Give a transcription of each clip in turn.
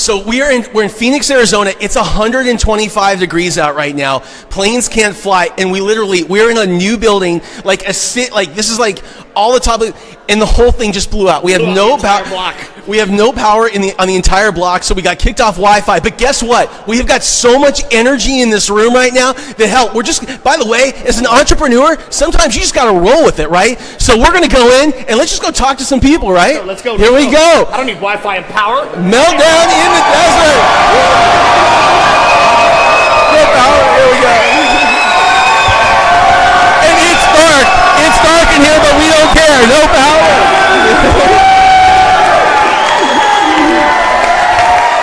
So we're in Phoenix, Arizona. It's 125 degrees out right now. Planes can't fly, and we're in a new building, this is like all the top of, and the whole thing just blew out. We have no power. We have no power on the entire block, so we got kicked off Wi-Fi. But guess what? We have got so much energy in this room right now that by the way, as an entrepreneur, sometimes you just got to roll with it, right? So we're going to go in and let's just go talk to some people, right? Let's go. Here we go. I don't need Wi-Fi and power. Meltdown in the desert. No power. Here we go. And it's dark. It's dark in here, but we don't care. No power.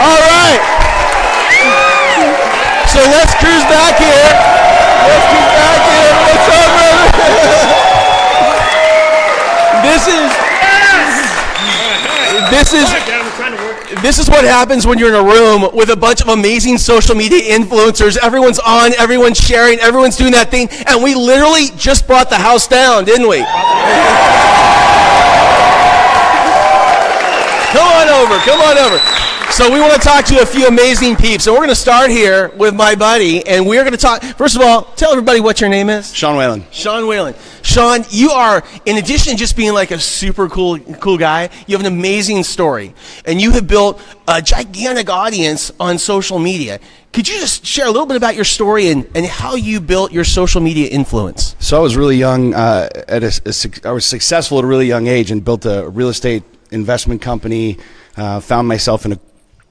All right. So let's cruise back here. What's up, brother? This is what happens when you're in a room with a bunch of amazing social media influencers. Everyone's on, everyone's sharing, everyone's doing that thing, and we literally just brought the house down, didn't we? Come on over. So we want to talk to a few amazing peeps. So we're going to start here with my buddy, and we're going to talk. First of all, tell everybody what your name is. Sean Whalen. Sean Whalen. Sean, you are, in addition to just being like a super cool guy, you have an amazing story. And you have built a gigantic audience on social media. Could you just share a little bit about your story and how you built your social media influence? So I was really young. I was successful at a really young age and built a real estate investment company. Found myself in a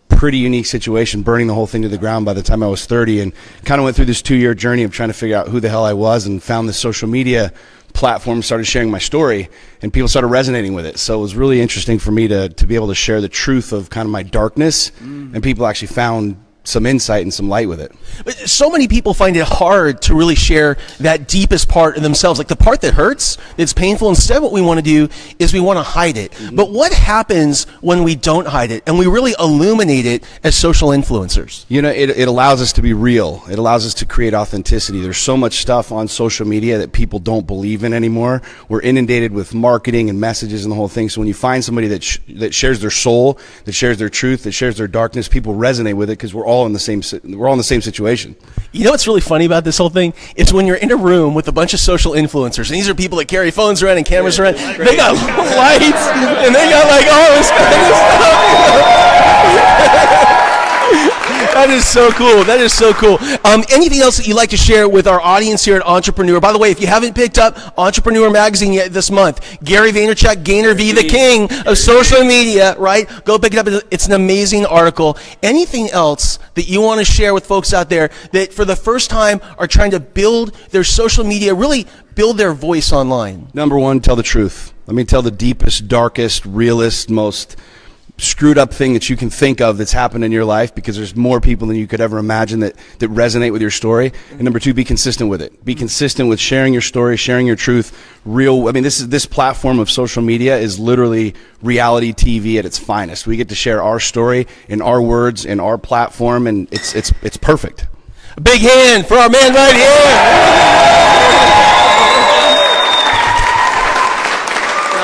pretty unique situation, burning the whole thing to the ground by the time I was 30, and kind of went through this 2-year journey of trying to figure out who the hell I was, and found this social media platform, started sharing my story, and people started resonating with it. So it was really interesting for me to be able to share the truth of kind of my darkness, and people actually found some insight and some light with it. But so many people find it hard to really share that deepest part of themselves, like the part that hurts, that's painful. Instead, what we want to do is we want to hide it. But what happens when we don't hide it and we really illuminate it as social influencers? You know, it allows us to be real. It allows us to create authenticity. There's so much stuff on social media that people don't believe in anymore. We're inundated with marketing and messages and the whole thing. So when you find somebody that shares their soul, that shares their truth, that shares their darkness, people resonate with it because we're all in the same situation. You know what's really funny about this whole thing is when you're in a room with a bunch of social influencers, and these are people that carry phones around and cameras around, they got lights and they got like all this kind of stuff. That is so cool. Anything else that you'd like to share with our audience here at Entrepreneur? By the way, if you haven't picked up Entrepreneur Magazine yet this month, Gary Vaynerchuk, Gainer V, the king of social media, right? Go pick it up. It's an amazing article. Anything else that you want to share with folks out there that for the first time are trying to build their social media, really build their voice online? Number one, tell the truth. Let me tell the deepest, darkest, realest, most screwed up thing that you can think of that's happened in your life, because there's more people than you could ever imagine that resonate with your story. And number two, be consistent with it. Be consistent with sharing your story, sharing your truth. This platform of social media is literally reality TV at its finest. We get to share our story in our words, in our platform, and it's perfect. A big hand for our man right here.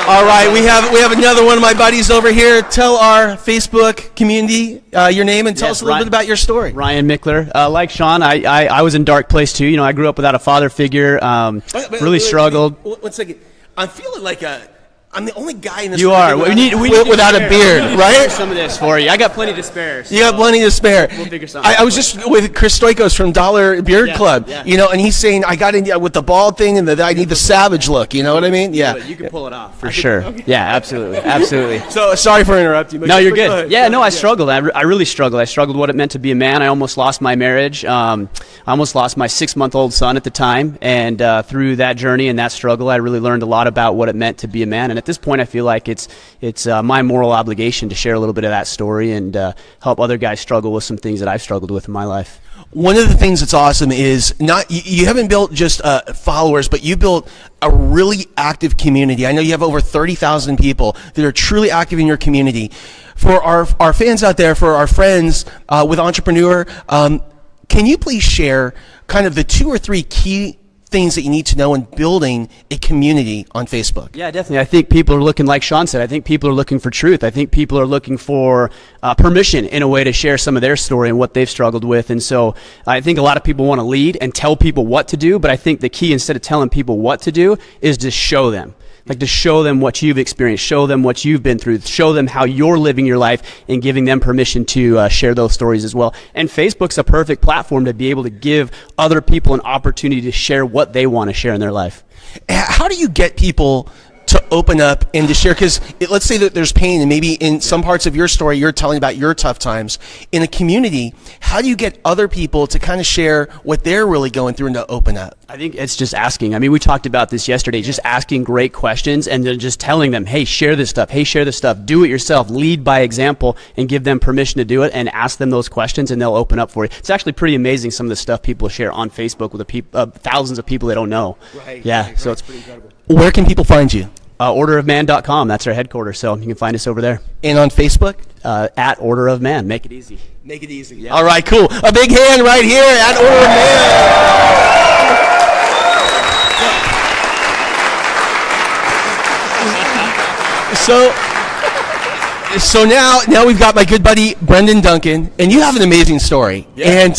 All right, we have another one of my buddies over here. Tell our Facebook community your name and tell us a little bit about your story. Ryan McClure. Like Sean, I was in a dark place too. You know, I grew up without a father figure. Really struggled. 1 second. I'm feeling like I'm the only guy in this room. You are. We need without a beard, right? Some of this for you. I got plenty to spare. So you got plenty to spare. We'll figure something. I was just with Chris Stoikos from Dollar Beard Club, you know, and he's saying I got in with the bald thing and I need the savage look. You know what I mean? Yeah. You can pull it off for sure. Okay. Yeah, absolutely. So sorry for interrupting you. No, you're good. Yeah, no, I struggled. I really struggled. I struggled what it meant to be a man. I almost lost my marriage. I almost lost my 6-month-old son at the time, and through that journey and that struggle, I really learned a lot about what it meant to be a man. And at this point, I feel like it's my moral obligation to share a little bit of that story and help other guys struggle with some things that I've struggled with in my life. One of the things that's awesome is you haven't built just followers, but you built a really active community. I know you have over 30,000 people that are truly active in your community. For our fans out there, for our friends with Entrepreneur, can you please share kind of the 2 or 3 key things that you need to know in building a community on Facebook? Yeah, definitely. I think people are looking, like Sean said, I think people are looking for truth. I think people are looking for permission in a way to share some of their story and what they've struggled with. And so I think a lot of people want to lead and tell people what to do, but I think the key, instead of telling people what to do, is to show them. Like, to show them what you've experienced, show them what you've been through, show them how you're living your life, and giving them permission to share those stories as well. And Facebook's a perfect platform to be able to give other people an opportunity to share what they want to share in their life. How do you get people to open up and to share? Because let's say that there's pain, and maybe in some parts of your story you're telling about your tough times. In a community, how do you get other people to kind of share what they're really going through and to open up? I think it's just asking. I mean, we talked about this yesterday, just asking great questions and then just telling them, hey, share this stuff. Hey, share this stuff. Do it yourself. Lead by example, and give them permission to do it, and ask them those questions, and they'll open up for you. It's actually pretty amazing, some of the stuff people share on Facebook with thousands of people they don't know. Right. Yeah, Right. so it's pretty incredible. Where can people find you? Orderofman.com. That's our headquarters, so you can find us over there. And on Facebook? At Order of Man. Make it easy. Make it easy. Yeah. All right, cool. A big hand right here at Order of Man. So now we've got my good buddy Brandan Duncan, and you have an amazing story. Yeah. And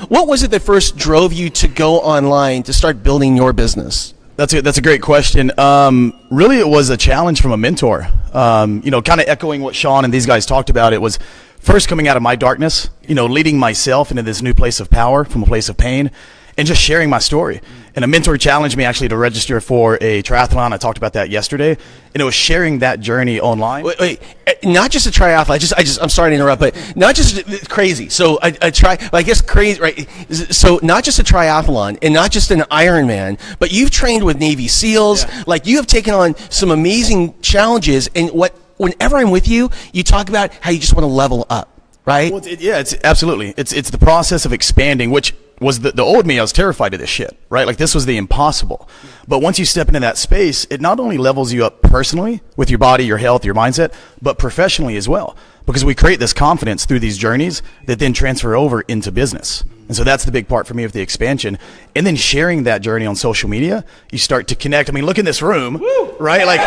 what was it that first drove you to go online to start building your business? That's a great question. Really, it was a challenge from a mentor. Kind of echoing what Sean and these guys talked about. It was first coming out of my darkness, leading myself into this new place of power from a place of pain, and just sharing my story. And a mentor challenged me actually to register for a triathlon. I talked about that yesterday, and it was sharing that journey online. Wait, not just a triathlon. I'm sorry to interrupt, but not just crazy. So I guess crazy, right? So not just a triathlon and not just an Ironman, but you've trained with Navy SEALs. Yeah. Like, you have taken on some amazing challenges. And whenever I'm with you, you talk about how you just want to level up, right? Well, it's absolutely. It's the process of expanding, which was the old me. I was terrified of this shit, right? Like, this was the impossible. But once you step into that space, it not only levels you up personally with your body, your health, your mindset, but professionally as well. Because we create this confidence through these journeys that then transfer over into business. And so that's the big part for me of the expansion. And then sharing that journey on social media, you start to connect. I mean, look in this room, right? Like,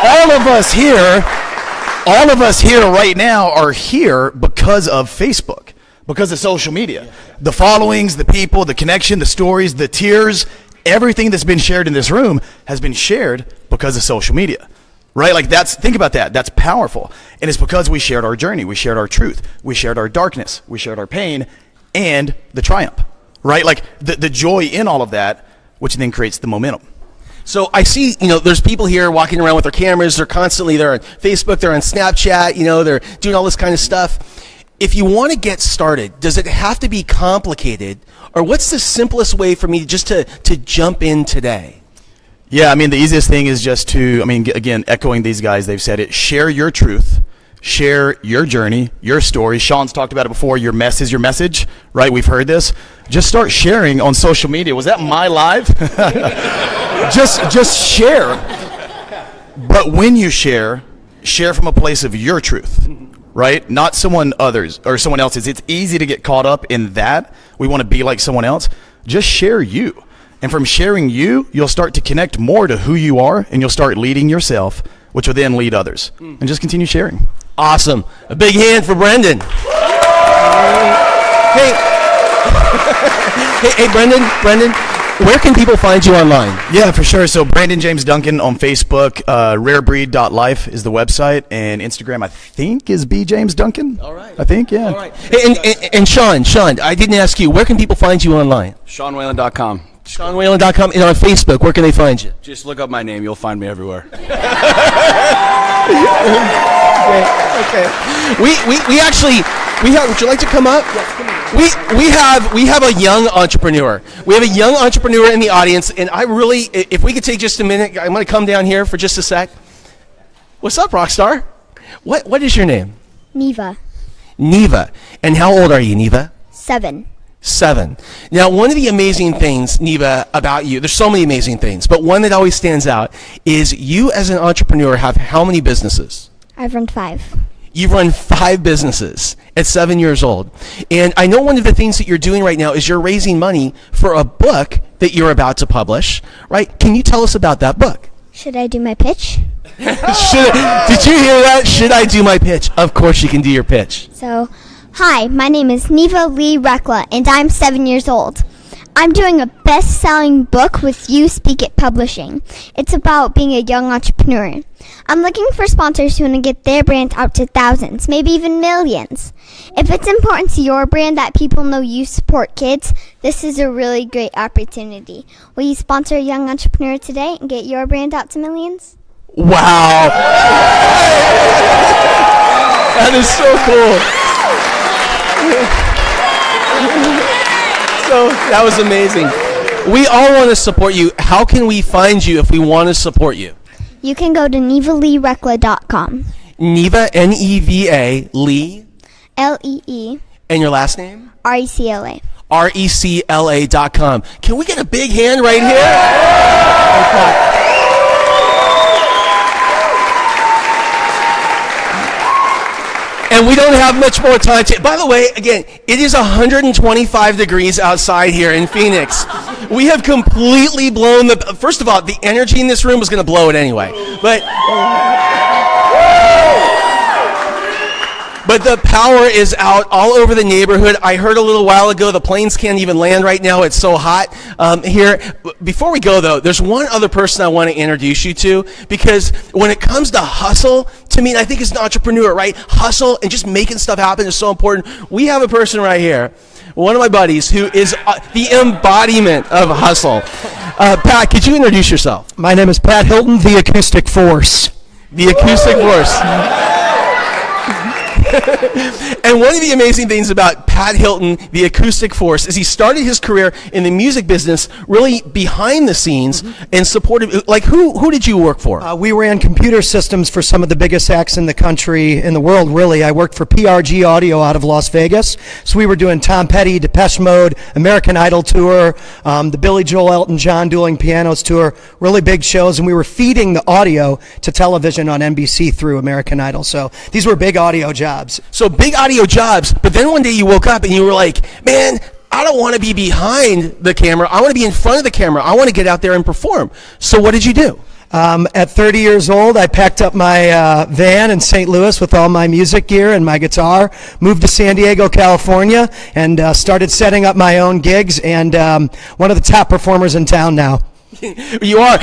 all of us here right now are here because of Facebook. Because of social media. The followings, the people, the connection, the stories, the tears, everything that's been shared in this room has been shared because of social media. Right? Like, think about that. That's powerful. And it's because we shared our journey. We shared our truth. We shared our darkness. We shared our pain and the triumph. Right? Like, the joy in all of that, which then creates the momentum. So I see, there's people here walking around with their cameras. They're on Facebook. They're on Snapchat. They're doing all this kind of stuff. If you want to get started, does it have to be complicated, or what's the simplest way for me just to jump in today? Yeah, I mean, the easiest thing is just to, again, echoing these guys, they've said it, share your truth, share your journey, your story. Sean's talked about it before, your mess is your message, right? We've heard this. Just start sharing on social media. Was that my live? just share. But when you share from a place of your truth. Right? Not someone else's. It's easy to get caught up in that. We want to be like someone else. Just share you. And from sharing you, you'll start to connect more to who you are, and you'll start leading yourself, which will then lead others. And just continue sharing. Awesome. A big hand for Brandan. Hey, Brandan, where can people find you online? Yeah, for sure. So Brandan James Duncan on Facebook, rarebreed.life is the website, and Instagram I think is bjamesduncan. All right. I think, yeah. All right. And Sean, I didn't ask you, where can people find you online? SeanWhalen.com. SeanWhalen.com, and on Facebook, where can they find you? Just look up my name. You'll find me everywhere. Okay. Would you like to come up? Yes, come on. We have a young entrepreneur. We have a young entrepreneur in the audience, and if we could take just a minute, I'm going to come down here for just a sec. What's up, Rockstar? What is your name? Neva. Neva. And how old are you, Neva? 7. 7. Now, one of the amazing things, Neva, about you, there's so many amazing things, but one that always stands out is you as an entrepreneur have how many businesses? I've run 5. You've run 5 businesses at 7 years old. And I know one of the things that you're doing right now is you're raising money for a book that you're about to publish, right? Can you tell us about that book? Should I do my pitch? Did you hear that? Should I do my pitch? Of course you can do your pitch. So, hi, my name is Neva Lee, and I'm 7 years old. I'm doing a best-selling book with You Speak It Publishing. It's about being a young entrepreneur. I'm looking for sponsors who want to get their brand out to thousands, maybe even millions. If it's important to your brand that people know you support kids, this is a really great opportunity. Will you sponsor a young entrepreneur today and get your brand out to millions? Wow. That is so cool. So that was amazing. We all want to support you. How can we find you if we want to support you? You can go to nevaleerecla.com. Neva, N-E-V-A, Lee. L-E-E. And your last name? R-E-C-L-A. RECLA.com. Can we get a big hand right here? Okay. And we don't have much more time to... By the way, again, it is 125 degrees outside here in Phoenix. We have completely blown the... First of all, the energy in this room was going to blow it anyway. But the power is out all over the neighborhood. I heard a little while ago the planes can't even land right now. It's so hot here. Before we go, though, there's one other person I want to introduce you to, because when it comes to hustle, to me, I think as an entrepreneur, right? Hustle and just making stuff happen is so important. We have a person right here, one of my buddies, who is the embodiment of hustle. Pat, could you introduce yourself? My name is Pat Hilton, the Acoustic Force. The Acoustic Force. And one of the amazing things about Pat Hilton, the Acoustic Force, is he started his career in the music business really behind the scenes and supported. Like, who did you work for? We ran computer systems for some of the biggest acts in the country, in the world, really. I worked for PRG Audio out of Las Vegas. So we were doing Tom Petty, Depeche Mode, American Idol tour, the Billy Joel, Elton John dueling pianos tour, really big shows. And we were feeding the audio to television on NBC through American Idol. So these were big audio jobs. So big audio jobs, but then one day you woke up and you were like, man, I don't want to be behind the camera. I want to be in front of the camera. I want to get out there and perform. So what did you do? At 30 years old, I packed up my van in St. Louis with all my music gear and my guitar, moved to San Diego, California, and started setting up my own gigs, and one of the top performers in town now. You are.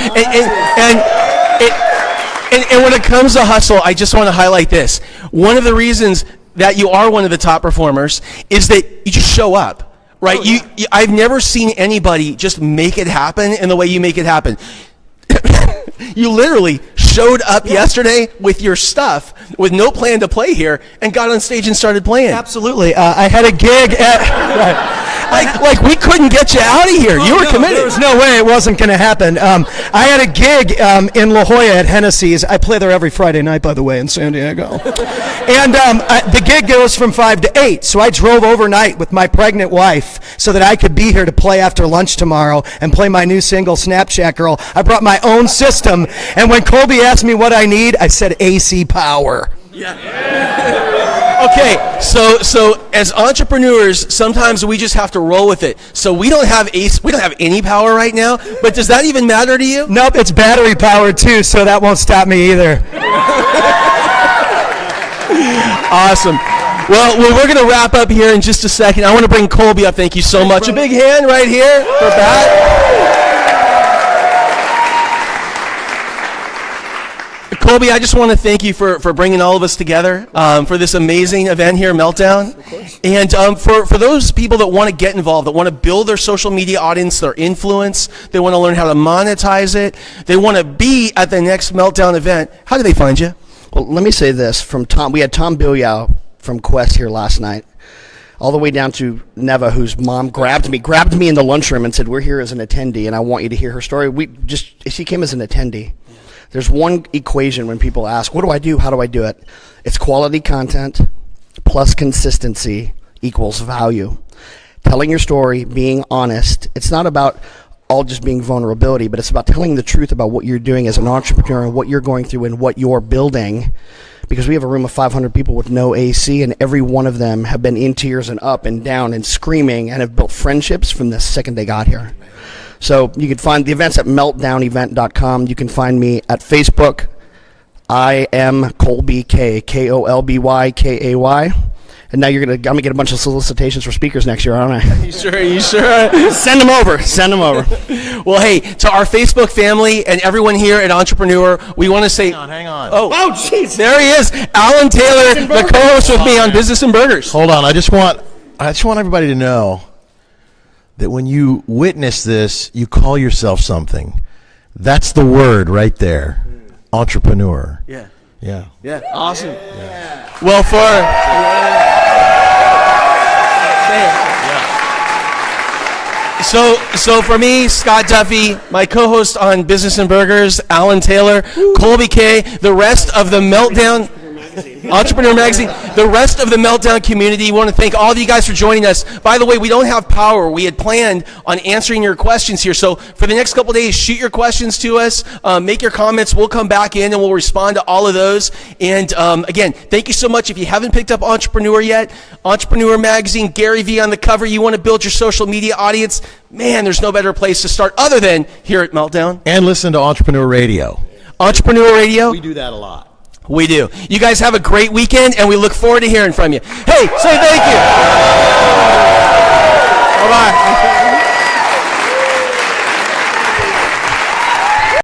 And when it comes to hustle, I just want to highlight this. One of the reasons that you are one of the top performers is that you just show up, right? Oh, yeah. I've never seen anybody just make it happen in the way you make it happen. You literally showed up yesterday with your stuff, with no plan to play here, and got on stage and started playing. Absolutely. I had a gig at... Like we couldn't get you out of here. You were committed. There was no way it wasn't going to happen. I had a gig in La Jolla at Hennessy's. I play there every Friday night, by the way, in San Diego. And the gig goes from 5 to 8. So I drove overnight with my pregnant wife so that I could be here to play after lunch tomorrow and play my new single, Snapchat Girl. I brought my own system. And when Kolby asked me what I need, I said AC power. Yeah. Okay, so as entrepreneurs, sometimes we just have to roll with it. So we don't have any power right now, but does that even matter to you? Nope, it's battery powered too, so that won't stop me either. Awesome. Well, we're going to wrap up here in just a second. I want to bring Kolby up. Thank you so much. A big hand right here for Pat. Kolby, I just want to thank you for bringing all of us together for this amazing event here, Meltdown. And for those people that want to get involved, that want to build their social media audience, their influence, they want to learn how to monetize it, they want to be at the next Meltdown event, how do they find you? Well, let me say this. We had Tom Bilyow from Quest here last night, all the way down to Neva, whose mom grabbed me in the lunchroom and said, "We're here as an attendee, and I want you to hear her story." She came as an attendee. There's one equation when people ask, what do I do? How do I do it? It's quality content plus consistency equals value. Telling your story, being honest. It's not about all just being vulnerability, but it's about telling the truth about what you're doing as an entrepreneur and what you're going through and what you're building. because we have a room of 500 people with no AC, and every one of them have been in tears and up and down and screaming and have built friendships from the second they got here. So you can find the events at meltdownevent.com. You can find me at Facebook. I am Kolby K, KolbyKay. And now I'm gonna get a bunch of solicitations for speakers next year, aren't I? You sure? Send them over. Well, hey, to our Facebook family and everyone here at Entrepreneur, we want to say... Hang on. Oh, jeez. There he is. Alan Taylor, the co-host with me on Business and Burgers. Hold on. I just want everybody to know that when you witness this, you call yourself something. That's the word right there. Entrepreneur. Yeah. Yeah. Awesome. Yeah. Well, So for me, Scott Duffy, my co-host on Business and Burgers, Alan Taylor, Kolby K, the rest of the Meltdown Entrepreneur Magazine, the rest of the Meltdown community, we want to thank all of you guys for joining us. By the way, we don't have power. We had planned on answering your questions here. So for the next couple of days, shoot your questions to us. Make your comments. We'll come back in and we'll respond to all of those. And again, thank you so much. If you haven't picked up Entrepreneur yet, Entrepreneur Magazine, Gary Vee on the cover. You want to build your social media audience? Man, there's no better place to start other than here at Meltdown. And listen to Entrepreneur Radio. Entrepreneur Radio. We do that a lot. We do. You guys have a great weekend, and we look forward to hearing from you. Hey, say thank you.